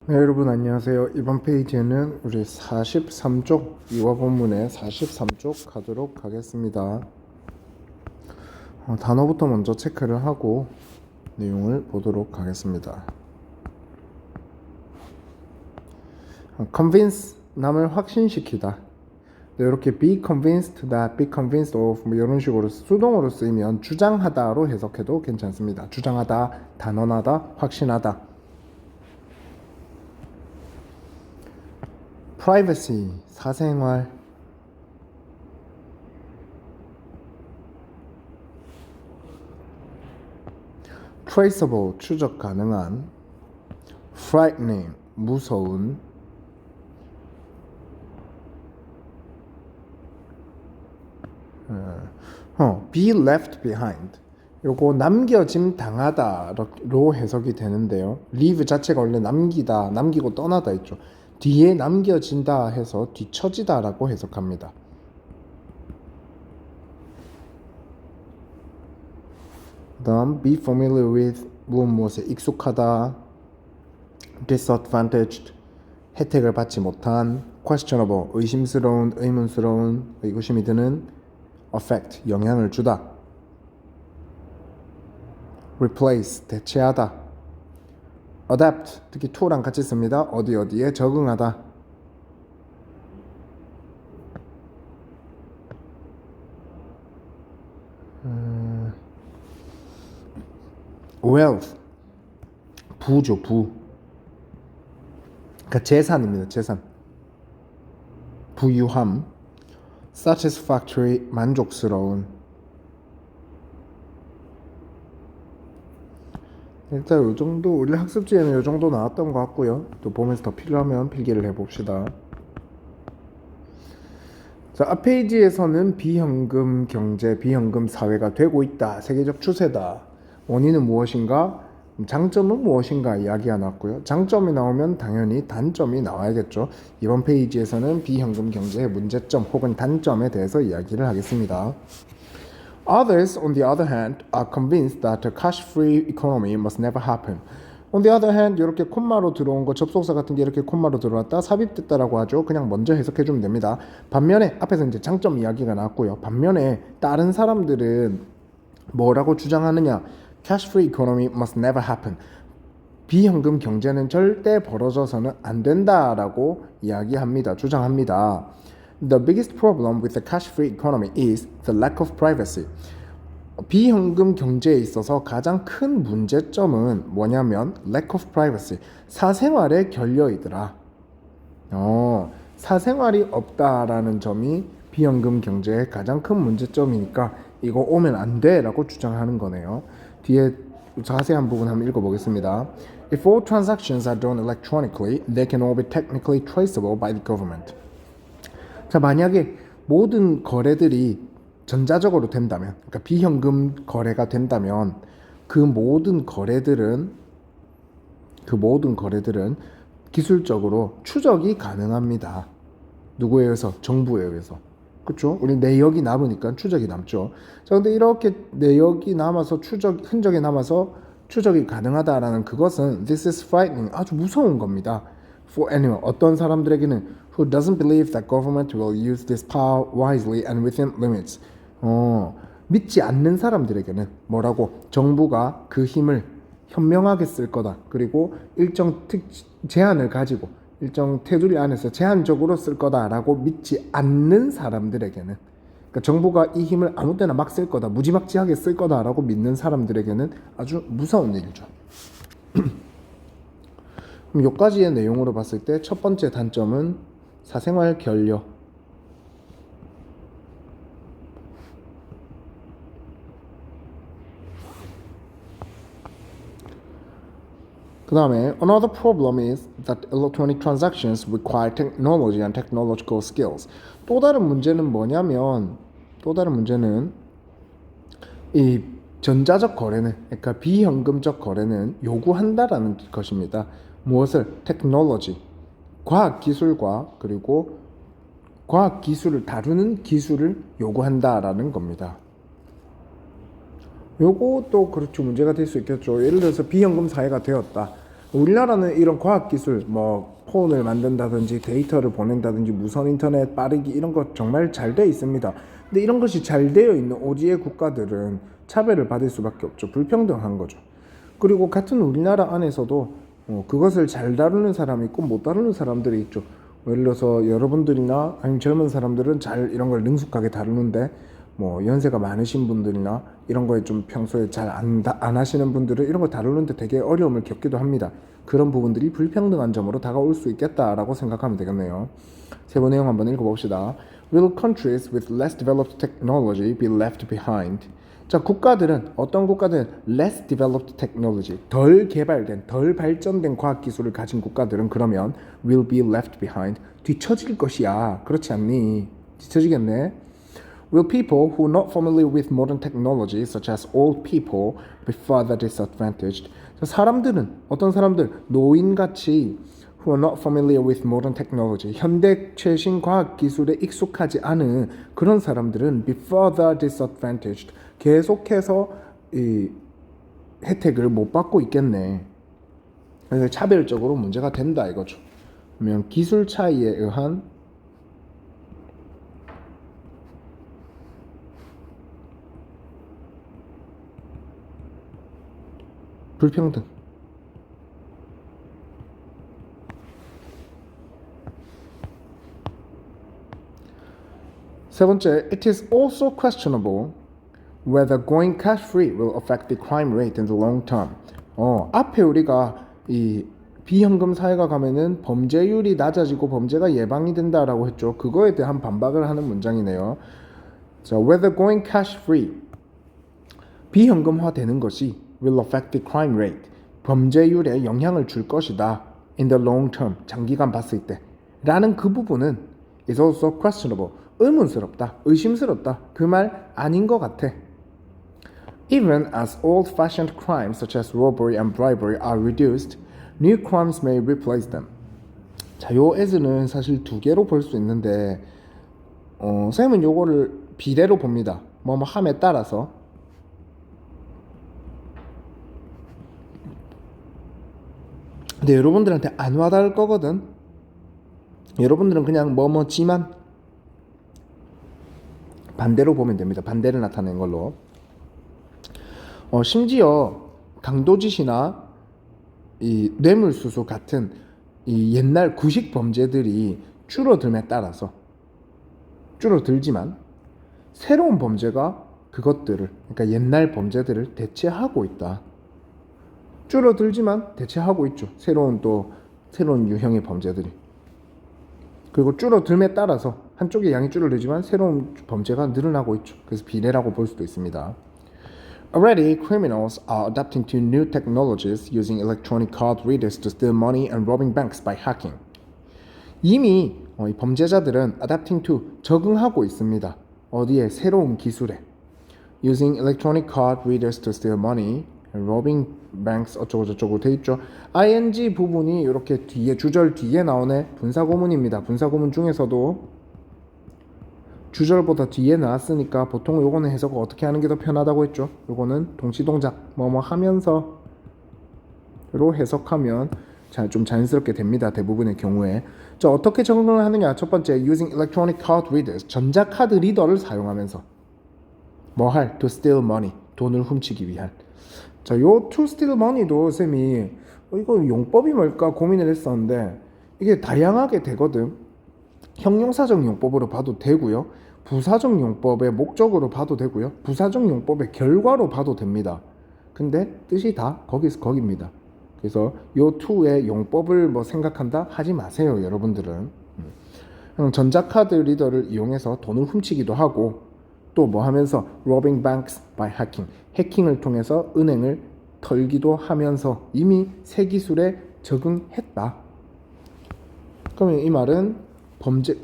네, 여러분 안녕하세요. 이번 페이지에는 우리 43쪽 이와 본문의 43쪽 가도록 하겠습니다. 단어부터 먼저 체크를 하고 내용을 보도록 하겠습니다. convince 남을 확신시키다. 네, 이렇게 be convinced that, be convinced of 뭐 이런 식으로 수동으로 쓰이면 주장하다로 해석해도 괜찮습니다. 주장하다, 단언하다, 확신하다. privacy 사생활. traceable 추적 가능한. frightening 무서운. be left behind 요거 남겨짐 당하다로 해석이 되는데요. leave 자체가 원래 남기다, 남기고 떠나다 있죠. 뒤에 남겨진다 해서 뒤처지다 라고 해석합니다. 다음 be familiar with 무엇에 익숙하다. disadvantaged 혜택을 받지 못한. questionable 의심스러운, 의문스러운, 의구심이 드는. affect 영향을 주다. replace 대체하다. adapt 특히 to랑 같이 씁니다. 어디에 적응하다. wealth 부죠. 부 그러니까 재산입니다. 재산. 부유함. satisfactory 만족스러운. 일단 이 정도 우리 학습지에는 이 정도 나왔던 것 같고요. 또 보면서 더 필요하면 필기를 해봅시다. 자, 앞 페이지에서는 비현금 경제, 비현금 사회가 되고 있다. 세계적 추세다. 원인은 무엇인가? 장점은 무엇인가 이야기가 나왔고요. 장점이 나오면 당연히 단점이 나와야겠죠. 이번 페이지에서는 비현금 경제의 문제점 혹은 단점에 대해서 이야기를 하겠습니다. Others, on the other hand, are convinced that a cash-free economy must never happen. On the other hand, 이렇게 콤마로 들어온 거 접속사 같은 게 이렇게 콤마로 들어왔다 삽입됐다라고 하죠. 그냥 먼저 해석해주면 됩니다. 반면에 앞에서 이제 장점 이야기가 나왔고요. 반면에 다른 사람들은 뭐라고 주장하느냐? Cash-free economy must never happen. 비현금 경제는 절대 벌어져서는 안 된다라고 이야기합니다. 주장합니다. The biggest problem with the cash-free economy is the lack of privacy. 비현금 경제에 있어서 가장 큰 문제점은 뭐냐면 lack of privacy, 사생활에 결여이더라. 사생활이 없다라는 점이 비현금 경제의 가장 큰 문제점이니까 이거 오면 안 돼라고 주장하는 거네요. 뒤에 자세한 부분 한번 읽어보겠습니다. If all transactions are done electronically, they can all be technically traceable by the government. 자, 만약에 모든 거래들이 전자적으로 된다면, 그러니까 비현금 거래가 된다면 그 모든 거래들은 기술적으로 추적이 가능합니다. 누구에 의해서? 정부에 의해서. 그렇죠? 우리 내역이 남으니까 추적이 남죠. 자, 근데 이렇게 내역이 남아서 흔적이 남아서 추적이 가능하다라는 그것은 this is frightening, 아주 무서운 겁니다. For anyone, 어떤 사람들에게는 who doesn't believe that government will use this power wisely and within limits. 믿지 않는 사람들에게는 뭐라고? 정부가 그 힘을 현명하게 쓸 거다. 그리고 일정 제한을 가지고 일정 테두리 안에서 제한적으로 쓸 거다라고 믿지 않는 사람들에게는, 그러니까 정부가 이 힘을 아무 때나 막 쓸 거다, 무지막지하게 쓸 거다라고 믿는 사람들에게는 아주 무서운 일이죠. 그럼 여기까지의 내용으로 봤을 때 첫 번째 단점은 사생활 결여. 그 다음에 another problem is that electronic transactions require technology and technological skills. 또 다른 문제는 뭐냐면, 이 전자적 거래는, 그러니까 비현금적 거래는 요구한다라는 것입니다. 무엇을? 테크놀로지, 과학기술과 그리고 과학기술을 다루는 기술을 요구한다라는 겁니다. 요것도 그렇죠. 문제가 될 수 있겠죠. 예를 들어서 비현금 사회가 되었다. 우리나라는 이런 과학기술 뭐 폰을 만든다든지 데이터를 보낸다든지 무선 인터넷 빠르기 이런 거 정말 잘 돼 있습니다. 근데 이런 것이 잘 되어 있는 오지의 국가들은 차별을 받을 수밖에 없죠. 불평등한 거죠. 그리고 같은 우리나라 안에서도 그것을 잘 다루는 사람이 있고 못 다루는 사람들이 있죠. 예를 들어서 여러분들이나 아니면 젊은 사람들은 잘 이런 걸 능숙하게 다루는데 뭐 연세가 많으신 분들이나 이런 거에 좀 평소에 잘 안 하시는 분들은 이런 거 다루는데 되게 어려움을 겪기도 합니다. 그런 부분들이 불평등한 점으로 다가올 수 있겠다라고 생각하면 되겠네요. 세 번 내용 한번 읽어봅시다. Will countries with less developed technology be left behind? 자, 국가들은 어떤 국가들은 less developed technology, 덜 개발된, 덜 발전된 과학 기술을 가진 국가들은 그러면 will be left behind, 뒤처질 것이야. 그렇지 않니? 뒤처지겠네. Will people who are not familiar with modern technology, such as old people, be further disadvantaged? 자, 사람들은 어떤 사람들 노인같이 who are not familiar with modern technology, 현대 최신 과학 기술에 익숙하지 않은 그런 사람들은 be further disadvantaged, 계속해서 이 혜택을 못 받고 있겠네. 그래서 차별적으로 문제가 된다 이거죠. 그러면 기술 차이에 의한 불평등. 세 번째, it is also questionable whether going cash-free will affect the crime rate in the long term. 앞에 우리가 이 비현금 사회가 가면은 범죄율이 낮아지고 범죄가 예방이 된다라고 했죠. 그거에 대한 반박을 하는 문장이네요. 자, whether going cash-free, 비현금화 되는 것이 will affect the crime rate, 범죄율에 영향을 줄 것이다. in the long term, 장기간 봤을 때. 라는 그 부분은 is also questionable, 의문스럽다, 의심스럽다. 그 말 아닌 것 같아. Even as old-fashioned crimes such as robbery and bribery are reduced, new crimes may replace them. 자, 요 as는 사실 두 개로 볼 수 있는데 쌤은 요거를 비례로 봅니다. 뭐뭐 함에 따라서. 근데 여러분들한테 안 와닿을 거거든. 여러분들은 그냥 뭐뭐지만 반대로 보면 됩니다. 반대를 나타내는 걸로. 심지어 강도짓이나 이 뇌물수수 같은 이 옛날 구식 범죄들이 줄어듦에 따라서 줄어들지만 새로운 범죄가 그것들을, 그러니까 옛날 범죄들을 대체하고 있다. 줄어들지만 대체하고 있죠. 새로운 유형의 범죄들이. 그리고 줄어듦에 따라서 한쪽의 양이 줄어들지만 새로운 범죄가 늘어나고 있죠. 그래서 비례라고 볼 수도 있습니다. Already, criminals are adapting to new technologies using electronic card readers to steal money and robbing banks by hacking. 이미 이 범죄자들은 adapting to, 적응하고 있습니다. 어디에? 새로운 기술에. Using electronic card readers to steal money and robbing banks 어쩌고저쩌고 돼 있죠. ing 부분이 이렇게 뒤에 주절 뒤에 나오네. 분사구문입니다. 분사구문 중에서도 주절보다 뒤에 나왔으니까 보통 요거는 해석을 어떻게 하는 게 더 편하다고 했죠. 요거는 동시동작 뭐뭐 하면서로 해석하면 좀 자연스럽게 됩니다. 대부분의 경우에. 자, 어떻게 적응을 하느냐. 첫 번째, using electronic card readers, 전자카드 리더를 사용하면서 뭐 할? to steal money, 돈을 훔치기 위한. 자, 요 to steal money도 쌤이 이거 용법이 뭘까 고민을 했었는데 이게 다양하게 되거든. 형용사적 용법으로 봐도 되고요. 부사적 용법의 목적으로 봐도 되고요. 부사적 용법의 결과로 봐도 됩니다. 근데 뜻이 다 거기입니다. 그래서 요 to의 용법을 뭐 생각한다 하지 마세요, 여러분들은. 전자카드 리더를 이용해서 돈을 훔치기도 하고 또 뭐 하면서 robbing banks by hacking, 해킹을 통해서 은행을 털기도 하면서 이미 새 기술에 적응했다. 그러면 이 말은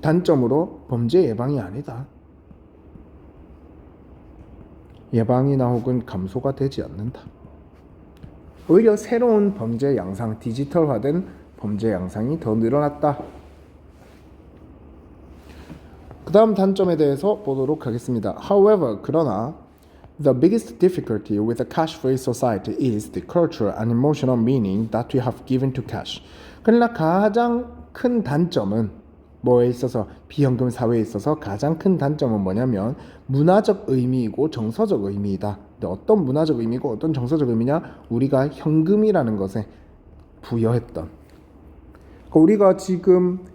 단점으로 범죄 예방이 아니다. 예방이나 혹은 감소가 되지 않는다. 오히려 새로운 범죄 양상, 디지털화된 범죄 양상이 더 늘어났다. 그 다음 단점에 대해서 보도록 하겠습니다. However, 그러나 The biggest difficulty with a cash-free society is the cultural and emotional meaning that we have given to cash. 그러나 가장 큰 단점은 뭐에 있어서 비현금 사회에 있어서 가장 큰 단점은 뭐냐면 문화적 의미이고 정서적 의미이다. 근데 어떤 문화적 의미고 어떤 정서적 의미냐? 우리가 현금이라는 것에 부여했던. 우리가 지금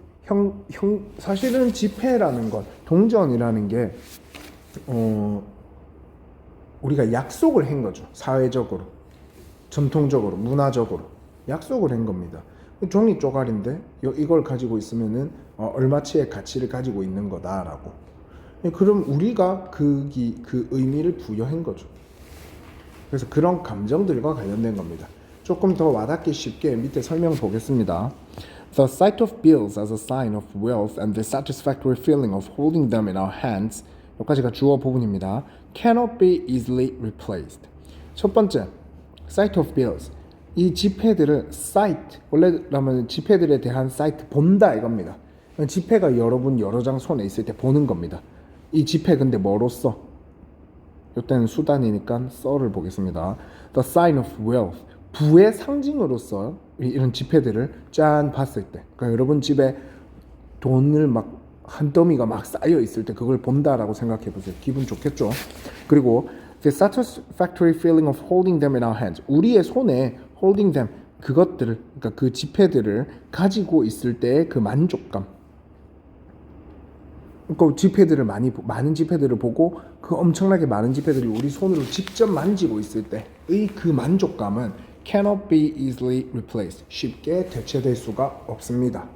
사실은 지폐라는 것, 동전이라는 게 우리가 약속을 한 거죠. 사회적으로, 전통적으로, 문화적으로 약속을 한 겁니다. 종이 쪼가리인데 이걸 가지고 있으면은 얼마치의 가치를 가지고 있는 거다라고. 그럼 우리가 그 의미를 부여한 거죠. 그래서 그런 감정들과 관련된 겁니다. 조금 더 와닿기 쉽게 밑에 설명 보겠습니다. The sight of bills as a sign of wealth and the satisfactory feeling of holding them in our hands, 여기까지가 주어 부분입니다. Cannot be easily replaced. 첫 번째, sight of bills. 이 지폐들을 sight, 원래라면 지폐들에 대한 sight, 본다 이겁니다. 지폐가 여러분 여러 장 손에 있을 때 보는 겁니다. 이 지폐 근데 뭐로써? 이때는 수단이니까 썰을 보겠습니다. The sign of wealth. 부의 상징으로서 이런 지폐들을 짠 봤을 때, 그러니까 여러분 집에 돈을 막 한 더미가 막 쌓여 있을 때 그걸 본다라고 생각해 보세요. 기분 좋겠죠? 그리고 the satisfactory feeling of holding them in our hands. 우리의 손에 holding them, 그것들을, 그러니까 그 지폐들을 가지고 있을 때의 그 만족감. 그 지폐들을 많은 지폐들을 보고 그 엄청나게 많은 지폐들이 우리 손으로 직접 만지고 있을 때의 그 만족감은 cannot be easily replaced. 쉽게 대체될 수가 없습니다.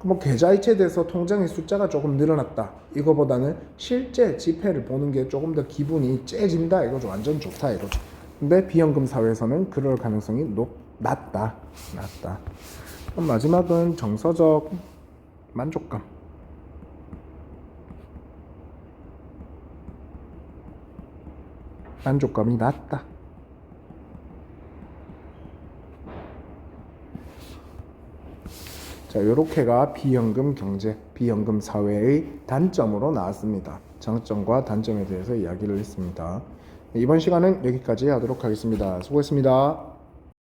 뭐 계좌이체돼서 통장의 숫자가 조금 늘어났다. 이거보다는 실제 지폐를 보는 게 조금 더 기분이 째진다. 이거죠. 완전 좋다 이거죠. 근데 비현금 사회에서는 그럴 가능성이 낮다. 그럼 마지막은 정서적 만족감. 만족감이 낮다. 자, 요렇게가 비현금 경제, 비현금 사회의 단점으로 나왔습니다. 장점과 단점에 대해서 이야기를 했습니다. 이번 시간은 여기까지 하도록 하겠습니다. 수고했습니다.